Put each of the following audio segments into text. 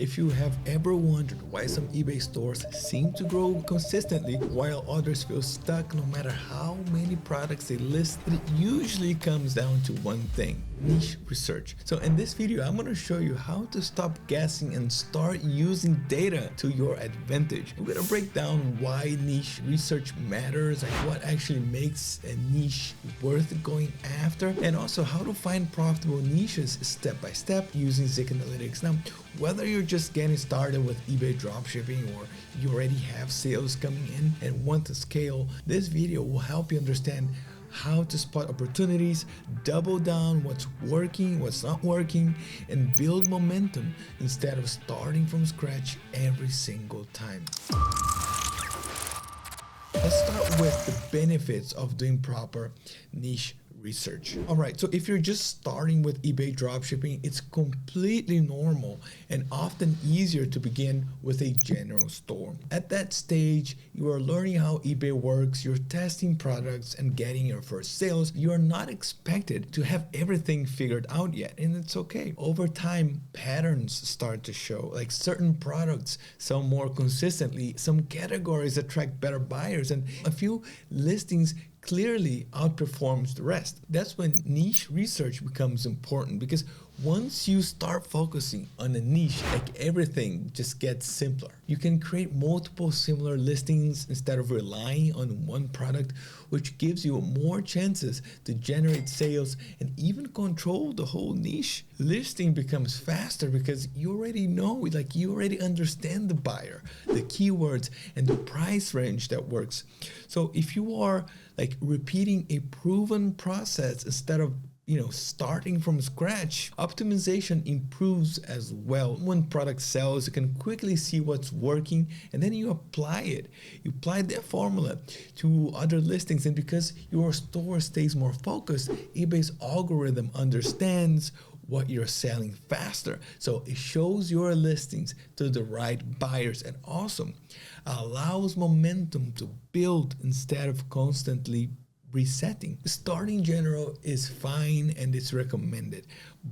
If you have ever wondered why some eBay stores seem to grow consistently while others feel stuck no matter how many products they list, it usually comes down to one thing: niche research. So in this video, I'm going to show you how to stop guessing and start using data to your advantage. We're going to break down why niche research matters, like what actually makes a niche worth going after, and also how to find profitable niches step by step using Zik Analytics. Now, whether you're just getting started with eBay dropshipping or you already have sales coming in and want to scale, this video will help you understand how to spot opportunities, double down what's working, what's not working, and build momentum instead of starting from scratch every single time. Let's start with the benefits of doing proper niche research. All right, so if you're just starting with eBay dropshipping, it's completely normal and often easier to begin with a general store. At that stage, you are learning how eBay works, you're testing products and getting your first sales. You are not expected to have everything figured out yet, and it's okay. Over time, patterns start to show, like certain products sell more consistently, some categories attract better buyers, and a few listings clearly outperforms the rest. That's when niche research becomes important, because once you start focusing on a niche, like everything just gets simpler. You can create multiple similar listings instead of relying on one product, which gives you more chances to generate sales and even control the whole niche. Listing becomes faster because you already know, like you already understand the buyer, the keywords, and the price range that works. So if you are like repeating a proven process instead of starting from scratch, optimization improves as well. When product sells, you can quickly see what's working and then you apply it. You apply that formula to other listings, and because your store stays more focused, eBay's algorithm understands what you're selling faster. So it shows your listings to the right buyers and also allows momentum to build instead of constantly resetting. Starting general is fine and it's recommended,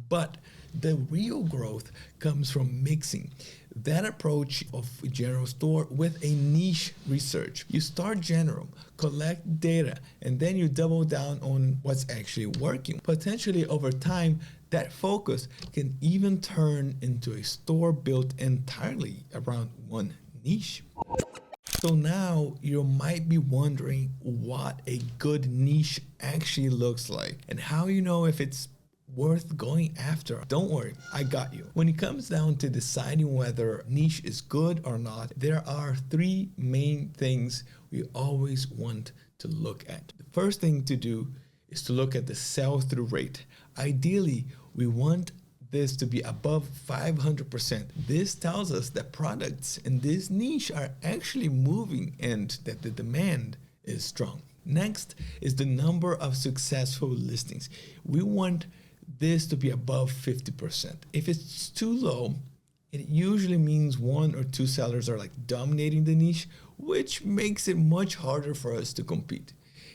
but the real growth comes from mixing that approach of a general store with a niche research. You start general, collect data, and then you double down on what's actually working. Potentially over time, that focus can even turn into a store built entirely around one niche. So now you might be wondering what a good niche actually looks like and how you know if it's worth going after. Don't worry, I got you. When it comes down to deciding whether niche is good or not, there are three main things we always want to look at. The first thing to do is to look at the sell-through rate. Ideally, we want this to be above 500%. This tells us that products in this niche are actually moving and that the demand is strong. Next is the number of successful listings. We want this to be above 50%. If it's too low, it usually means one or two sellers are like dominating the niche, which makes it much harder for us to compete.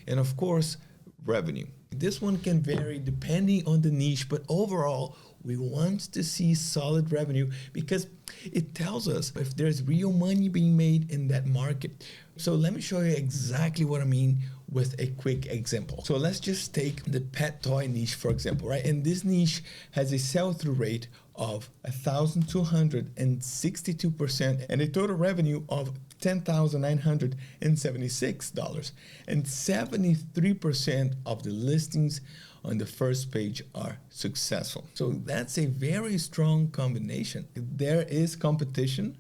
And of course, revenue. This one can vary depending on the niche, but overall, we want to see solid revenue because it tells us if there's real money being made in that market. So let me show you exactly what I mean with a quick example. So let's just take the pet toy niche, for example, right? And this niche has a sell-through rate of 1,262% and a total revenue of $10,976, and 73% of the listings on the first page are successful. So that's a very strong combination. There is competition,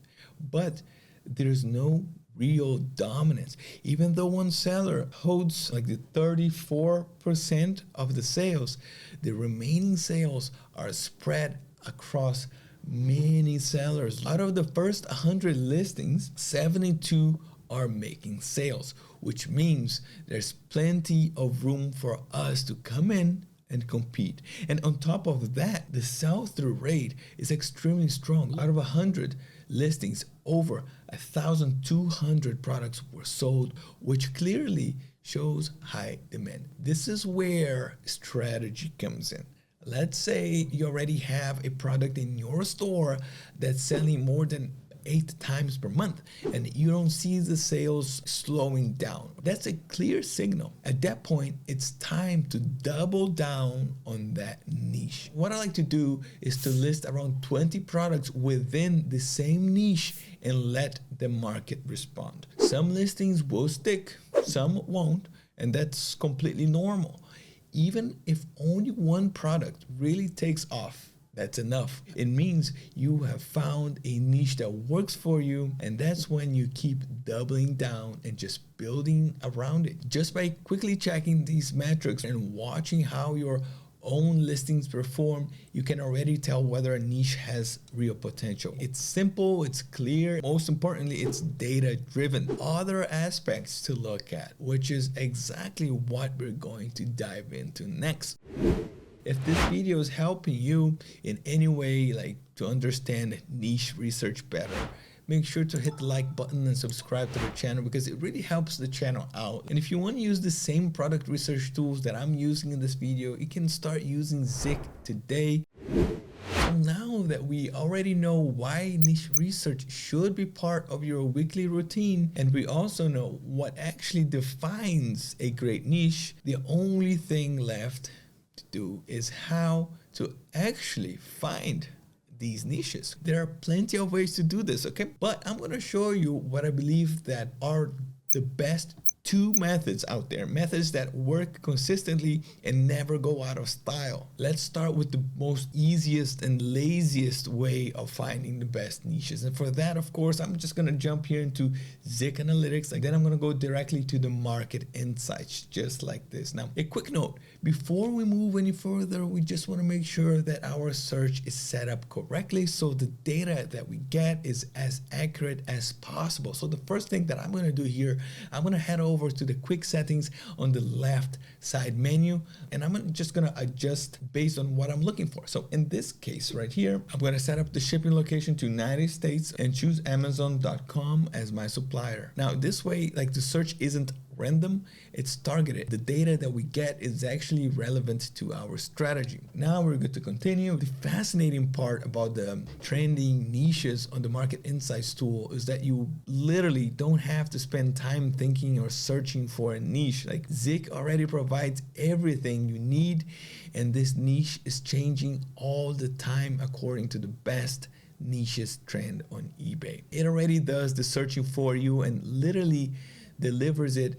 but there's no real dominance. Even though one seller holds like the 34% of the sales, the remaining sales are spread across many sellers. Out of the first 100 listings, 72 are making sales, which means there's plenty of room for us to come in and compete. And on top of that, the sell-through rate is extremely strong. Out of 100 listings, over 1,200 products were sold, which clearly shows high demand. This is where strategy comes in. Let's say you already have a product in your store that's selling more than 8 times per month and you don't see the sales slowing down. That's a clear signal. At that point, it's time to double down on that niche. What I like to do is to list around 20 products within the same niche and let the market respond. Some listings will stick, some won't, and that's completely normal. Even if only one product really takes off, that's enough. It means you have found a niche that works for you, and that's when you keep doubling down and just building around it. Just by quickly checking these metrics and watching how your own listings perform, you can already tell whether a niche has real potential. It's simple, it's clear, most importantly, it's data driven. Other aspects to look at, which is exactly what we're going to dive into next. If this video is helping you in any way, like to understand niche research better, make sure to hit the like button and subscribe to the channel because it really helps the channel out. And if you want to use the same product research tools that I'm using in this video, you can start using Zik today. So now that we already know why niche research should be part of your weekly routine, and we also know what actually defines a great niche, the only thing left to do is how to actually find these niches. There are plenty of ways to do this, okay? But I'm going to show you what I believe that are the best 2 methods out there, methods that work consistently and never go out of style. Let's start with the most easiest and laziest way of finding the best niches. And for that, of course, I'm just going to jump here into Zik Analytics, and then I'm going to go directly to the market insights, just like this. Now, a quick note, before we move any further, we just want to make sure that our search is set up correctly so the data that we get is as accurate as possible. So the first thing that I'm going to do here, I'm going to head over to the quick settings on the left side menu, and I'm just going to adjust based on what I'm looking for. So in this case right here, I'm going to set up the shipping location to United States and choose Amazon.com as my supplier. Now this way, like, the search isn't random, it's targeted. The data that we get is actually relevant to our strategy. Now we're good to continue. The fascinating part about the trending niches on the market insights tool is that you literally don't have to spend time thinking or searching for a niche. Like, Zik already provides everything you need, and this niche is changing all the time according to the best niches trend on eBay. It already does the searching for you and literally delivers it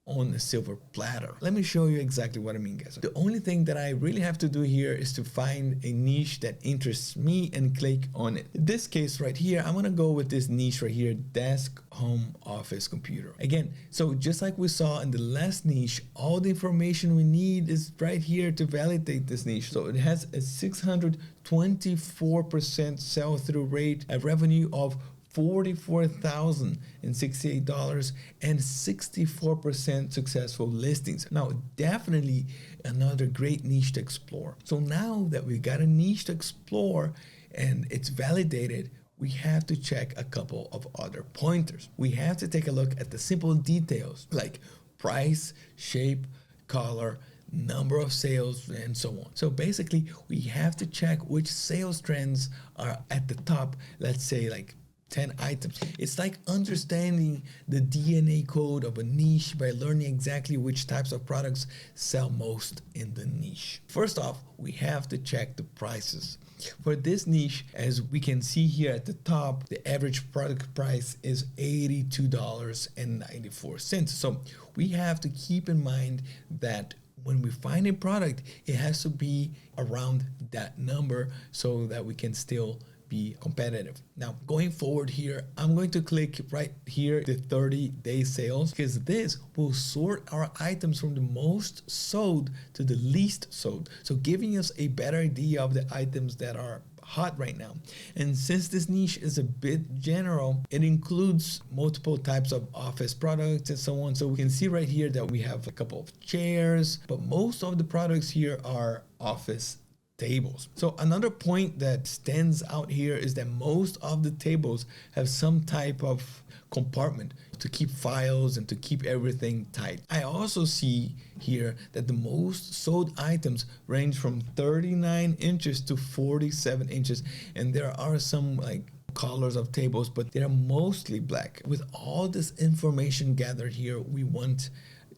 on a silver platter. Let me show you exactly what I mean, guys. The only thing that I really have to do here is to find a niche that interests me and click on it. In this case right here, I'm gonna go with this niche right here, desk, home, office, computer. Again, so just like we saw in the last niche, all the information we need is right here to validate this niche. So it has a 624% sell-through rate, a revenue of $44,068 and 64% successful listings. Now, definitely another great niche to explore. So now that we got a niche to explore and it's validated, we have to check a couple of other pointers. We have to take a look at the simple details like price, shape, color, number of sales, and so on. So basically, we have to check which sales trends are at the top, let's say like 10 items. It's like understanding the DNA code of a niche by learning exactly which types of products sell most in the niche. First off, we have to check the prices. For this niche, as we can see here at the top, the average product price is $82.94. So we have to keep in mind that when we find a product, it has to be around that number so that we can still be competitive. Now, going forward here, I'm going to click right here, the 30-day sales, because this will sort our items from the most sold to the least sold. So giving us a better idea of the items that are hot right now. And since this niche is a bit general, it includes multiple types of office products and so on. So we can see right here that we have a couple of chairs, but most of the products here are office tables. So another point that stands out here is that most of the tables have some type of compartment to keep files and to keep everything tight. I also see here that the most sold items range from 39 inches to 47 inches, and there are some like colors of tables, but they're mostly black. With all this information gathered here, we want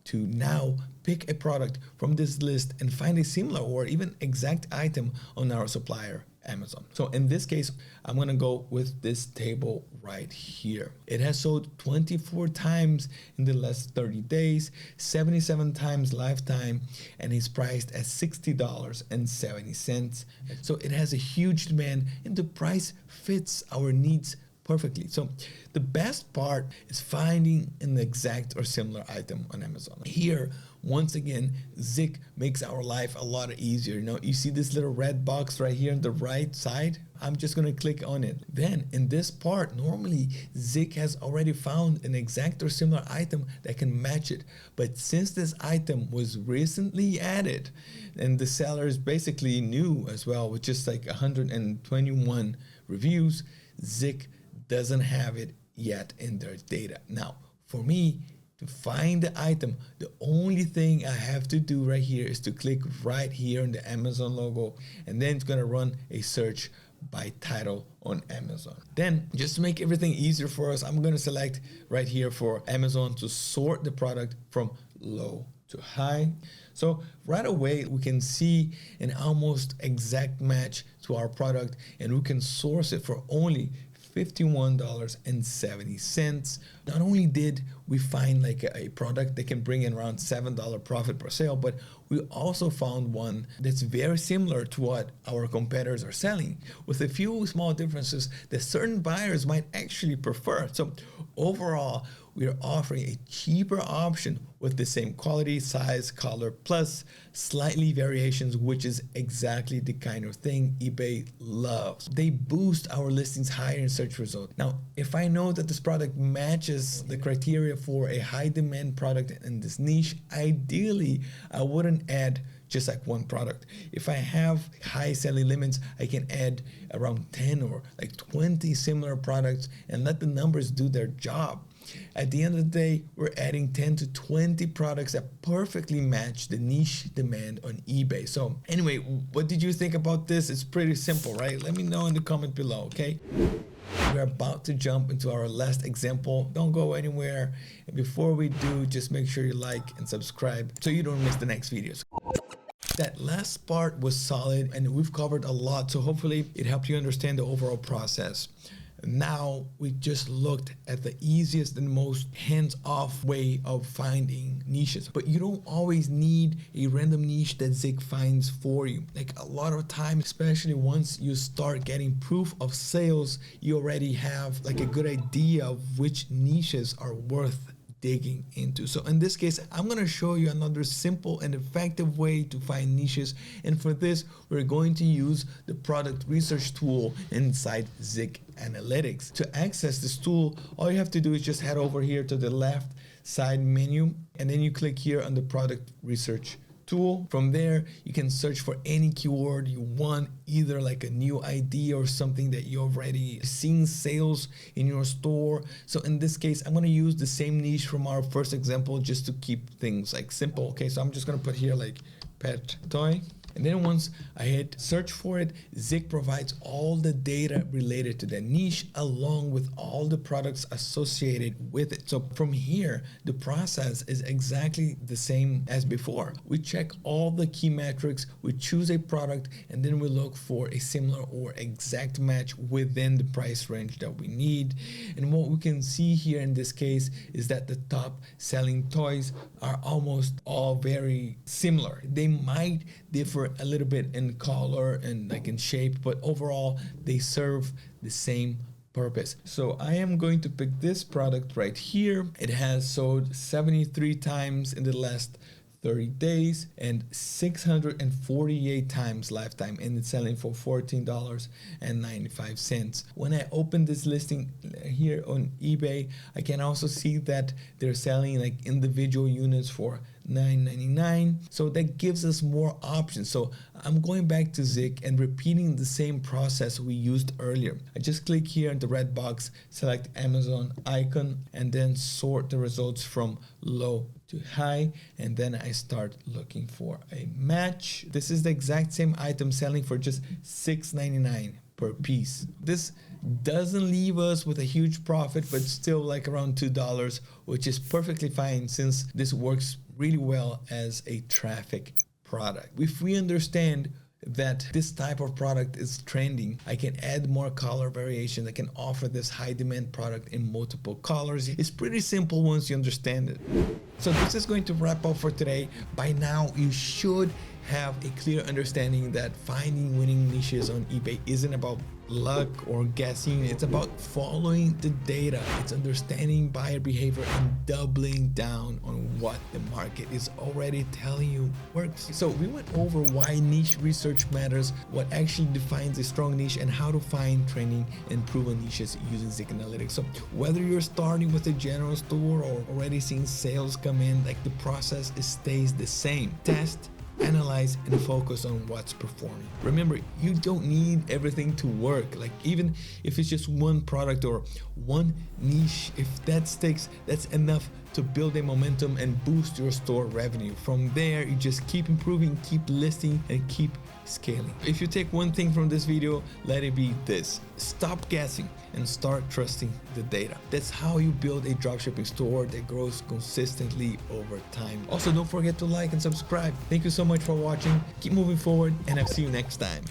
to now pick a product from this list and find a similar or even exact item on our supplier Amazon. So in this case, I'm gonna go with this table right here. It has sold 24 times in the last 30 days, 77 times lifetime, and is priced at $60.70. So it has a huge demand and the price fits our needs perfectly. So the best part is finding an exact or similar item on Amazon. Here, once again, Zik makes our life a lot easier. You know, you see this little red box right here on the right side? I'm just gonna click on it. Then in this part, normally Zik has already found an exact or similar item that can match it. But since this item was recently added and the seller is basically new as well with just like 121 reviews, Zik doesn't have it yet in their data. Now, for me to find the item, the only thing I have to do right here is to click right here on the Amazon logo, and then it's gonna run a search by title on Amazon. Then, just to make everything easier for us, I'm gonna select right here for Amazon to sort the product from low to high. So right away, we can see an almost exact match to our product, and we can source it for only $51.70. Not only did we find like a product that can bring in around $7 profit per sale, but we also found one that's very similar to what our competitors are selling, with a few small differences that certain buyers might actually prefer. So overall, we are offering a cheaper option with the same quality, size, color, plus slightly variations, which is exactly the kind of thing eBay loves. They boost our listings higher in search results. Now, if I know that this product matches the criteria for a high demand product in this niche, ideally, I wouldn't add just like one product. If I have high selling limits, I can add around 10 or like 20 similar products and let the numbers do their job. At the end of the day, we're adding 10 to 20 products that perfectly match the niche demand on eBay. So anyway, what did you think about this? It's pretty simple, right? Let me know in the comment below, okay? We're about to jump into our last example. Don't go anywhere. And before we do, just make sure you like and subscribe so you don't miss the next videos. That last part was solid and we've covered a lot, so hopefully it helped you understand the overall process. Now we just looked at the easiest and most hands-off way of finding niches, but you don't always need a random niche that Zik finds for you. Like a lot of times, especially once you start getting proof of sales, you already have like a good idea of which niches are worth digging into. So in this case, I'm going to show you another simple and effective way to find niches, and for this we're going to use the product research tool inside Zik Analytics. To access this tool, all you have to do is just head over here to the left side menu, and then you click here on the product research tool. From there, you can search for any keyword you want, either like a new idea or something that you already seen sales in your store. So in this case, I'm going to use the same niche from our first example just to keep things like simple. Okay, so I'm just going to put here like pet toy. And then once I hit search for it, Zik provides all the data related to that niche along with all the products associated with it. So from here, the process is exactly the same as before. We check all the key metrics, we choose a product, and then we look for a similar or exact match within the price range that we need. And what we can see here in this case is that the top selling toys are almost all very similar. They might differ a little bit in color and like in shape, but overall they serve the same purpose. So I am going to pick this product right here. It has sold 73 times in the last 30 days and 648 times lifetime, and it's selling for $14.95. When I open this listing here on eBay, I can also see that they're selling like individual units for $9.99. So that gives us more options. So I'm going back to Zik and repeating the same process we used earlier. I just click here in the red box, select Amazon icon, and then sort the results from low to high, and then I start looking for a match. This is the exact same item selling for just $6.99 per piece. This doesn't leave us with a huge profit, but still like around $2, which is perfectly fine since this works really well as a traffic product. If we understand that this type of product is trending, I can add more color variation. I can offer this high demand product in multiple colors. It's pretty simple once you understand it. So this is going to wrap up for today. By now, you should have a clear understanding that finding winning niches on eBay isn't about luck or guessing. It's about following the data. It's understanding buyer behavior and doubling down on what the market is already telling you works. So we went over why niche research matters, what actually defines a strong niche, and how to find trending and proven niches using Zik Analytics. So whether you're starting with a general store or already seeing sales come in, like the process stays the same. Test, analyze, and focus on what's performing. Remember, you don't need everything to work. Like even if it's just one product or one niche, if that sticks, that's enough to build a momentum and boost your store revenue. From there, you just keep improving, keep listing, and keep scaling. If you take one thing from this video, let it be this: stop guessing and start trusting the data. That's how you build a dropshipping store that grows consistently over time. Also, don't forget to like and subscribe. Thank you so much for watching. Keep moving forward, and I'll see you next time.